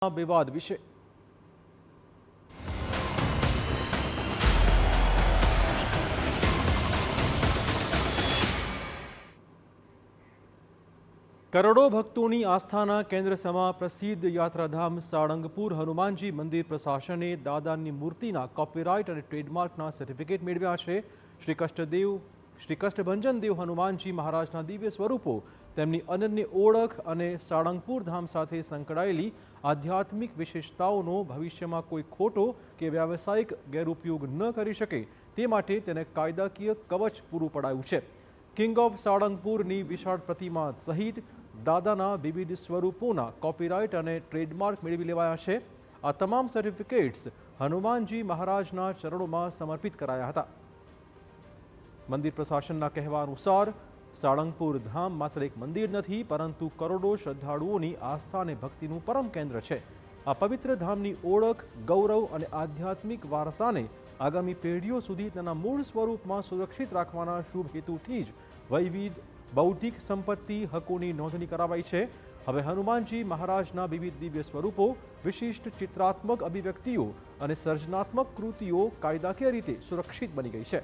વિવાદ વિશે કરોડો ભક્તોની આસ્થાના કેન્દ્ર સમા પ્રસિદ્ધ યાત્રાધામ સાળંગપુર હનુમાનજી મંદિર પ્રશાસને દાદાની મૂર્તિના કોપીરાઇટ અને ટ્રેડમાર્કના સર્ટિફિકેટ મેળવ્યા છે। શ્રી કષ્ટભંજન દેવ હનુમાનજી મહારાજના દિવ્ય સ્વરૂપો તેમની અનન્ય ઓળખ અને સાળંગપુર ધામ સાથે સંકળાયેલી આધ્યાત્મિક વિશેષતાઓનો ભવિષ્યમાં કોઈ ખોટો કે વ્યાવસાયિક ગેરઉપયોગ ન કરી શકે તે માટે તેને કાયદાકીય કવચ પૂરું પડાયું છે। કિંગ ઓફ સાળંગપુરની વિશાળ પ્રતિમા સહિત દાદાના વિવિધ સ્વરૂપોના કોપીરાઇટ અને ટ્રેડમાર્ક મેળવી લેવાયા છે। આ તમામ સર્ટિફિકેટ્સ હનુમાનજી મહારાજના ચરણોમાં સમર્પિત કરાયા હતા। મંદિર પ્રશાસનના કહેવા અનુસાર સાળંગપુર ધામ માત્ર એક મંદિર નથી, પરંતુ કરોડો શ્રદ્ધાળુઓની આસ્થા અને ભક્તિનું પરમ કેન્દ્ર છે। આ પવિત્ર ધામની ઓળખ, ગૌરવ અને આધ્યાત્મિક વારસાને આગામી પેઢીઓ સુધી તેના મૂળ સ્વરૂપમાં સુરક્ષિત રાખવાના શુભ હેતુથી જ વિવિધ બૌદ્ધિક સંપત્તિ હકોની નોંધણી કરાવાઈ છે। હવે હનુમાનજી મહારાજના વિવિધ દિવ્ય સ્વરૂપો, વિશિષ્ટ ચિત્રાત્મક અભિવ્યક્તિઓ અને સર્જનાત્મક કૃતિઓ કાયદાકીય રીતે સુરક્ષિત બની ગઈ છે।